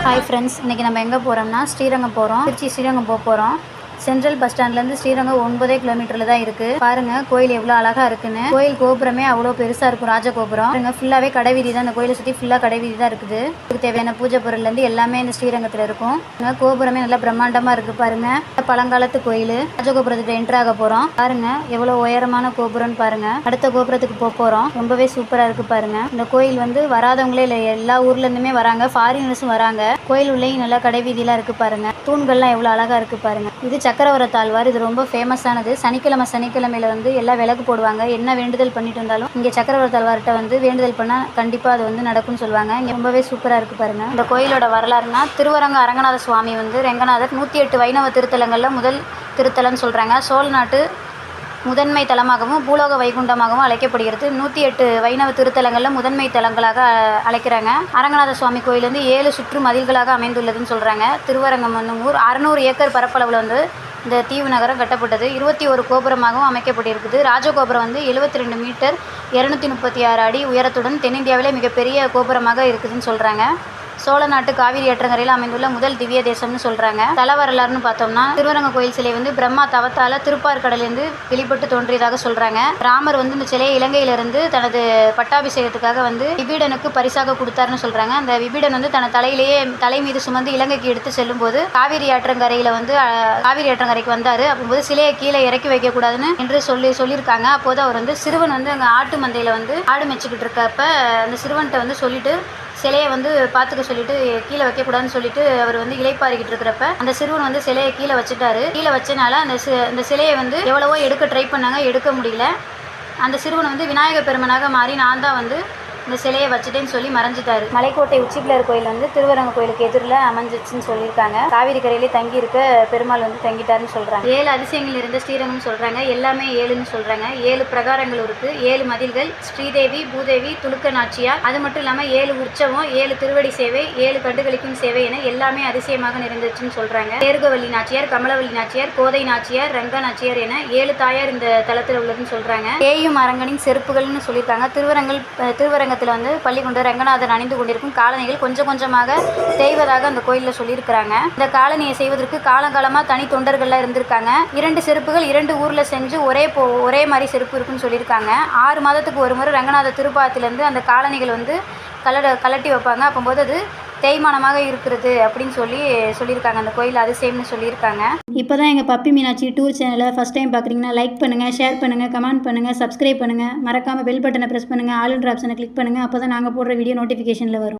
Hi friends, இன்றைக்கி நம்ம எங்கே போகிறோம்னா ஸ்ரீரங்கம் போகிறோம். திருச்சி ஸ்ரீரங்கம் போகிறோம். சென்ட்ரல் பஸ் ஸ்டாண்ட்லேருந்து ஸ்ரீரங்கம் 9 கிலோமீட்டரில் தான் இருக்குது. பாருங்கள் கோயில் எவ்வளோ அழகாக இருக்குன்னு. கோயில் கோபுரமே அவ்வளோ பெருசாக இருக்கும், ராஜகோபுரம். பாருங்க ஃபுல்லாகவே கடை வீதி தான். இந்த கோயிலை சுற்றி ஃபுல்லாக கடை வீதி தான் இருக்குது. இதுக்கு தேவையான பூஜை பொருள்லேருந்து எல்லாமே இந்த ஸ்ரீரங்கத்தில் இருக்கும். கோபுரமே நல்லா பிரம்மாண்டமாக இருக்குது. பாருங்கள் பழங்காலத்து கோயில். ராஜகோபுரத்துக்கு என்ட்ராக போகிறோம். பாருங்கள் எவ்வளோ உயரமான கோபுரம்னு பாருங்கள். அடுத்த கோபுரத்துக்கு போகிறோம். ரொம்பவே சூப்பராக இருக்குது பாருங்கள். இந்த கோயில் வந்து வராதவங்களே இல்லை, எல்லா ஊர்லேருந்துமே வராங்க, ஃபாரினர்ஸும் வராங்க. கோயில் உள்ளேயும் நல்லா கடை வீதியெலாம் இருக்குது பாருங்கள். தூண்கள்லாம் எவ்வளோ அழகாக இருக்குது பாருங்கள். இது சக்கரவர தாழ்வார். இது ரொம்ப ஃபேமஸானது. சனிக்கிழமையில வந்து எல்லாம் விளக்கு போடுவாங்க. என்ன வேண்டுதல் பண்ணிட்டு வந்தாலும் இங்கே சக்கரவர தாழ்வார்கிட்ட வந்து வேண்டுதல் பண்ணால் கண்டிப்பாக அது வந்து நடக்கும்னு சொல்லுவாங்க. இங்கே ரொம்பவே சூப்பராக இருக்குது பாருங்கள். இந்த கோயிலோட வரலாறுனா, திருவரங்க அரங்கநாத சுவாமி வந்து ரெங்கநாதர் 108 வைணவ திருத்தலங்களில் முதல் திருத்தலம்னு சொல்கிறாங்க. சோழ நாட்டு முதன்மை தலமாகவும் பூலோக வைகுண்டமாகவும் அழைக்கப்படுகிறது. 108 வைணவ திருத்தலங்களில் முதன்மை தலங்களாக அழைக்கிறாங்க. அரங்கநாத சுவாமி கோயில் வந்து 7 சுற்று மதில்களாக அமைந்துள்ளதுன்னு சொல்கிறாங்க. திருவரங்கம் வந்து 600 ஏக்கர் பரப்பளவில் வந்து இந்த தீவு நகரம் கட்டப்பட்டது. 21 கோபுரமாகவும் அமைக்கப்பட்டிருக்குது. ராஜகோபுரம் வந்து 72 மீட்டர் 236 அடி உயரத்துடன் தென்னிந்தியாவிலே மிகப்பெரிய கோபுரமாக இருக்குதுன்னு சொல்கிறாங்க. சோழ நாட்டு காவிரி ஆற்றங்கரையில் அமைந்துள்ள முதல் திவ்ய தேசம்னு சொல்கிறாங்க. தல வரலாறுன்னு பார்த்தோம்னா, திருவரங்க கோயில் சிலை வந்து பிரம்மா தவத்தால் திருப்பார்கடலிருந்து வெளிப்பட்டு தோன்றியதாக சொல்கிறாங்க. ராமர் வந்து இந்த சிலையை இலங்கையிலிருந்து தனது பட்டாபிஷேகத்துக்காக வந்து விபீடனுக்கு பரிசாக கொடுத்தாருன்னு சொல்கிறாங்க. அந்த விபீடன் வந்து தன தலை மீது சுமந்து இலங்கைக்கு எடுத்து செல்லும் போது காவிரி ஆற்றங்கரைக்கு வந்தார். அப்போது சிலையை கீழே இறக்கி வைக்கக்கூடாதுன்னு என்று சொல்லியிருக்காங்க. அப்போது அவர் வந்து சிறுவன் வந்து அங்கே ஆட்டு மந்தையில் வந்து ஆடு மெச்சிக்கிட்டு இருக்கப்ப அந்த சிறுவன்கிட்ட வந்து சொல்லிட்டு சிலையை வந்து பார்த்துக்க சொல்லிட்டு கீழே வைக்கக்கூடாதுன்னு சொல்லிட்டு அவர் வந்து இளைப்பாறிக்கிட்டு இருக்கிறப்ப அந்த சிறுவன் வந்து சிலையை கீழே வச்சுட்டாரு. கீழே வச்சனால அந்த சிலையை வந்து எவ்வளவோ எடுக்க ட்ரை பண்ணாங்க, எடுக்க முடியல. அந்த சிறுவன் வந்து விநாயக பெருமனாக மாறி நான் தான் வந்து இந்த சிலையை வச்சுட்டேன்னு சொல்லி மறைஞ்சிட்டாரு. மலைக்கோட்டை உச்சிப்பிள்ளையார் கோயில் வந்து திருவரங்க கோயிலுக்கு எதிரில் அமைஞ்சிச்சுன்னு சொல்லியிருக்காங்க. காவிரி கரையிலே தங்கி இருக்க பெருமாள் வந்து தங்கிட்டாருன்னு சொல்கிறாங்க. 7 அதிசயங்கள் இருந்த ஸ்ரீரங்கம்னு சொல்கிறாங்க. எல்லாமே 7ன்னு சொல்கிறாங்க. 7 பிரகாரங்கள் இருக்குது, 7 மதில்கள், ஸ்ரீதேவி, பூதேவி, துலுக்க நாச்சியார், அது மட்டும் இல்லாமல் 7 உற்சவம், 7 திருவடி சேவை, 7 கண்டுகளிக்கும் சேவை என எல்லாமே அதிசயமாக நிறைந்துச்சுன்னு சொல்கிறாங்க. தேர்கவல்லி நாச்சியார், கமலவல்லி நாச்சியார், கோதை நாச்சியார், ரங்க நாச்சியார் என 7 தாயார் இந்த தலத்தில் உள்ளதுன்னு சொல்கிறாங்க. ஏயும் அரங்கனின் செருப்புகள்னு சொல்லியிருக்காங்க. திருவரங்க வந்து பள்ளிக்கொண்டு ரங்கநாதன் அணிந்து கொண்டிருக்கும் காலணிகள் கொஞ்சம் கொஞ்சமாக செய்வதாக அந்த கோயிலில் சொல்லியிருக்கிறாங்க. இந்த காலணியை செய்வதற்கு காலங்காலமாக தனி தொண்டர்கள்லாம் இருந்திருக்காங்க. 2 செருப்புகள் 2 ஊரில் செஞ்சு ஒரே மாதிரி செருப்பு இருக்குன்னு சொல்லியிருக்காங்க. 6 மாதத்துக்கு ஒரு முறை ரங்கநாத திருப்பாத்திலேருந்து அந்த காலணிகள் வந்து கலட்டி வைப்பாங்க. அப்போது அது தேய்மானமாக இருக்கிறது அப்படின்னு சொல்லியிருக்காங்க. அந்த கோயில் அதிசயம்னு சொல்லியிருக்காங்க. இப்போ தான் எங்கள் பப்பி மீனாட்சி டூர் சேனலை ஃபஸ்ட் டைம் பார்க்குறீங்கன்னா லைக் பண்ணுங்கள், ஷேர் பண்ணுங்கள், கமெண்ட் பண்ணுங்கள், சப்ஸ்கிரைப் பண்ணுங்கள். மறக்காமல் பெல் பட்டனை ப்ரெஸ் பண்ணுங்கள், ஆல் என்ற ஆப்ஷனை கிளிக் பண்ணுங்கள். அப்போ தான் நாங்கள் போடுற வீடியோ நோட்டிஃபிகேஷனில் வரும்.